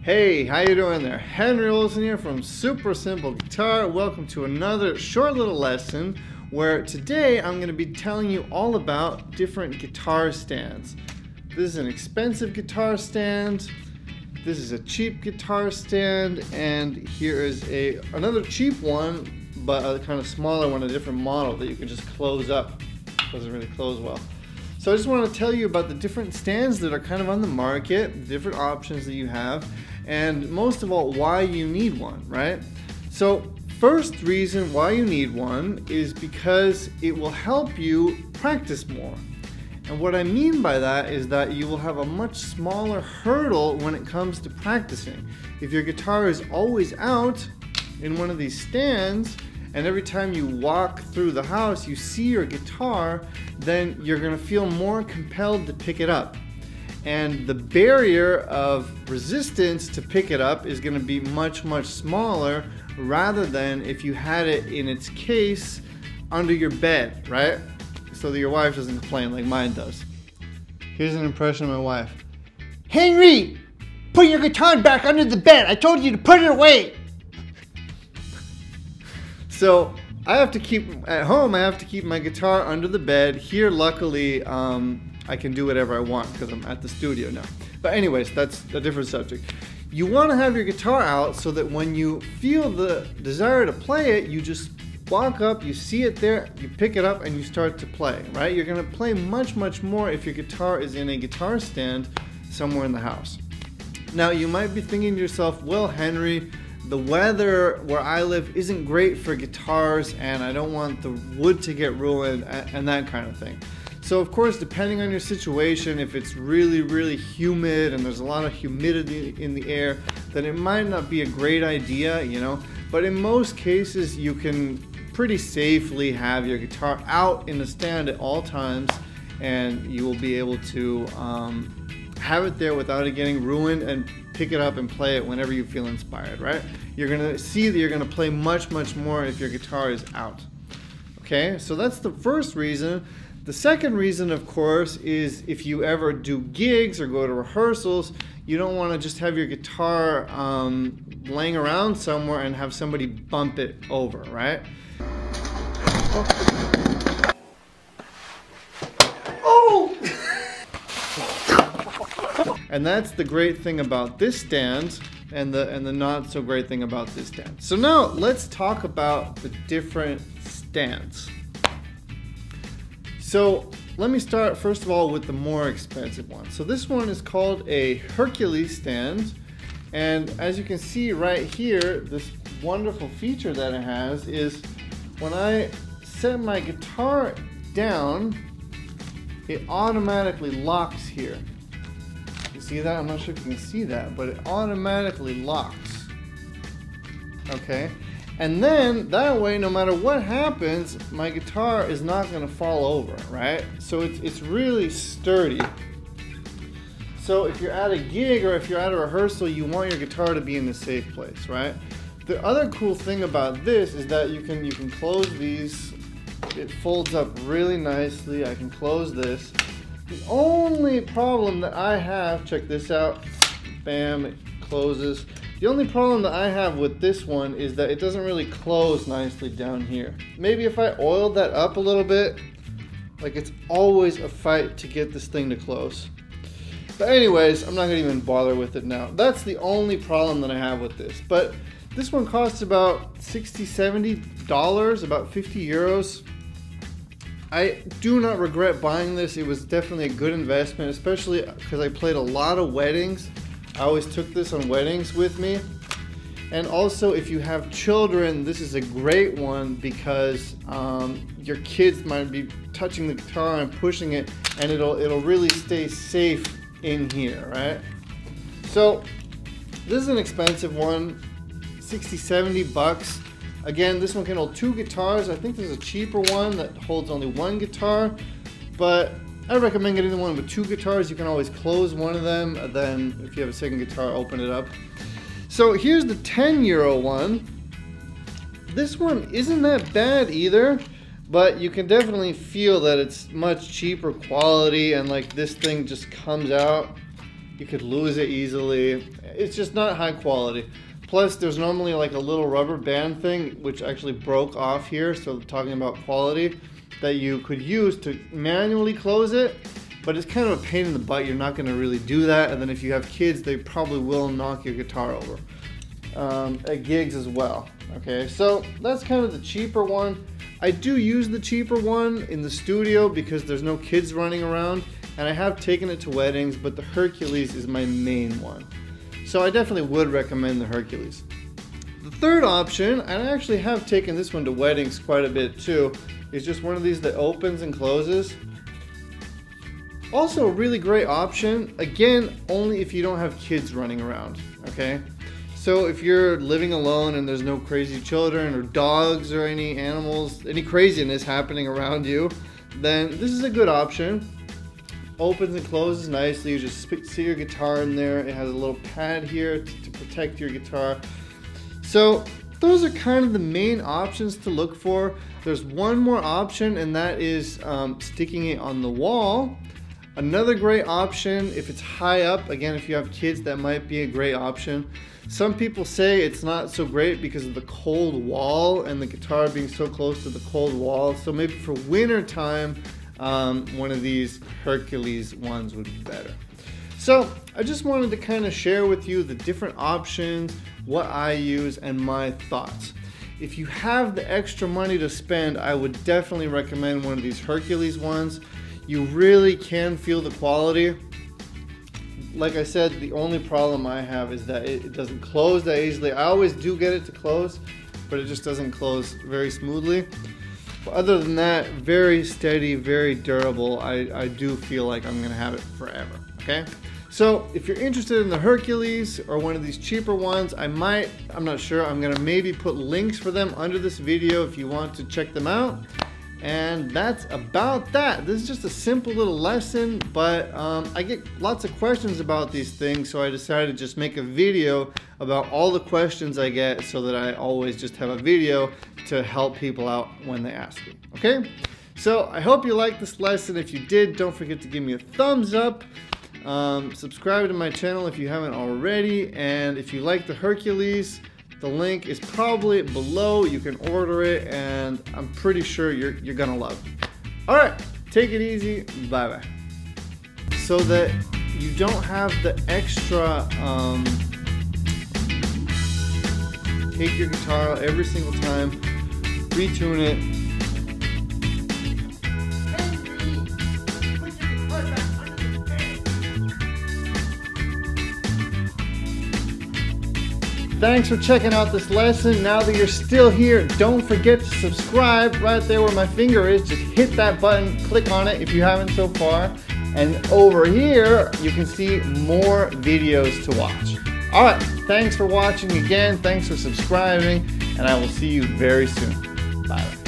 Hey, how you doing there? Henry Olsen here from Super Simple Guitar. Welcome to another short little lesson where today I'm going to be telling you all about different guitar stands. This is an expensive guitar stand, this is a cheap guitar stand, and here is another cheap one, but a kind of smaller one, a different model that you can just close up. Doesn't really close well. So I just want to tell you about the different stands that are kind of on the market, different options that you have, and most of all, why you need one, right? So first reason why you need one is because it will help you practice more. And what I mean by that is that you will have a much smaller hurdle when it comes to practicing. If your guitar is always out in one of these stands, and every time you walk through the house you see your guitar, then you're going to feel more compelled to pick it up. And the barrier of resistance to pick it up is going to be much, much smaller rather than if you had it in its case under your bed, right? So that your wife doesn't complain like mine does. Here's an impression of my wife. Henry, put your guitar back under the bed. I told you to put it away. So I have to keep, at home I have to keep my guitar under the bed. Here luckily I can do whatever I want because I'm at the studio now. But anyways, that's a different subject. You want to have your guitar out so that when you feel the desire to play it, you just walk up, you see it there, you pick it up and you start to play, right? You're going to play much, much more if your guitar is in a guitar stand somewhere in the house. Now you might be thinking to yourself, well, Henry, the weather where I live isn't great for guitars and I don't want the wood to get ruined and that kind of thing. So of course, depending on your situation, if it's really, really humid and there's a lot of humidity in the air, then it might not be a great idea, you know. But in most cases, you can pretty safely have your guitar out in the stand at all times and you will be able to have it there without it getting ruined and pick it up and play it whenever you feel inspired, right? You're gonna see that you're gonna play much, much more if your guitar is out. Okay, so that's the first reason. The second reason, of course, is if you ever do gigs or go to rehearsals, you don't want to just have your guitar laying around somewhere and have somebody bump it over, right? Oh! And that's the great thing about this stand and the not so great thing about this stand. So now let's talk about the different stands. So let me start first of all with the more expensive one. So this one is called a Hercules stand, and as you can see right here, this wonderful feature that it has is when I set my guitar down, it automatically locks here. You see that? I'm not sure if you can see that, but it automatically locks. Okay? And then that way, no matter what happens, my guitar is not going to fall over, right? So it's really sturdy. So if you're at a gig or if you're at a rehearsal, you want your guitar to be in a safe place, right? The other cool thing about this is that you can close these. It folds up really nicely. I can close this. The only problem that I have, check this out, bam, it closes. The only problem that I have with this one is that it doesn't really close nicely down here. Maybe if I oiled that up a little bit, like it's always a fight to get this thing to close. But anyways, I'm not gonna even bother with it now. That's the only problem that I have with this. But this one costs about $60, $70, about 50 euros. I do not regret buying this. It was definitely a good investment, especially because I played a lot of weddings. I always took this on weddings with me. And also if you have children, this is a great one because your kids might be touching the guitar and pushing it, and it'll really stay safe in here, right? So this is an expensive one, 60, 70 bucks. Again, this one can hold 2 guitars. I think there's a cheaper one that holds only 1 guitar, but I recommend getting the one with 2 guitars. You can always close one of them, and then if you have a second guitar, open it up. So here's the 10 euro one. This one isn't that bad either, but you can definitely feel that it's much cheaper quality, and like this thing just comes out You could lose it easily. It's just not high quality. Plus, there's normally like a little rubber band thing, which actually broke off here. So talking about quality, that you could use to manually close it. But it's kind of a pain in the butt. You're not going to really do that. And then if you have kids, they probably will knock your guitar over. At gigs as well. Okay, so that's kind of the cheaper one. I do use the cheaper one in the studio because there's no kids running around, and I have taken it to weddings, but the Hercules is my main one. So I definitely would recommend the Hercules. The third option, and I actually have taken this one to weddings quite a bit too, is just one of these that opens and closes. Also a really great option, again, only if you don't have kids running around, okay? So if you're living alone and there's no crazy children or dogs or any animals, any craziness happening around you, then this is a good option. Opens and closes nicely. You just see your guitar in there. It has a little pad here to protect your guitar. So those are kind of the main options to look for. There's one more option, and that is sticking it on the wall. Another great option, if it's high up, again, if you have kids, that might be a great option. Some people say it's not so great because of the cold wall and the guitar being so close to the cold wall. So maybe for winter time, one of these Hercules ones would be better. So I just wanted to kind of share with you the different options, what I use, and my thoughts. If you have the extra money to spend, I would definitely recommend one of these Hercules ones. You really can feel the quality. Like I said, the only problem I have is that it doesn't close that easily. I always do get it to close, but it just doesn't close very smoothly. But other than that, very steady, very durable. I do feel like I'm gonna have it forever, okay? So if you're interested in the Hercules or one of these cheaper ones, I'm not sure, I'm gonna maybe put links for them under this video if you want to check them out. And that's about that. This is just a simple little lesson, but I get lots of questions about these things, so I decided to just make a video about all the questions I get so that I always just have a video to help people out when they ask me, okay? So I hope you liked this lesson. If you did, don't forget to give me a thumbs up. Subscribe to my channel if you haven't already, and if you like the Hercules, the link is probably below. You can order it, and I'm pretty sure you're gonna love it. All right, take it easy. Bye-bye. So that you don't have the extra, take your guitar out every single time, retune it. Thanks for checking out this lesson. Now that you're still here, don't forget to subscribe right there where my finger is. Just hit that button, click on it if you haven't so far. And over here, you can see more videos to watch. All right, thanks for watching again. Thanks for subscribing, and I will see you very soon. Bye.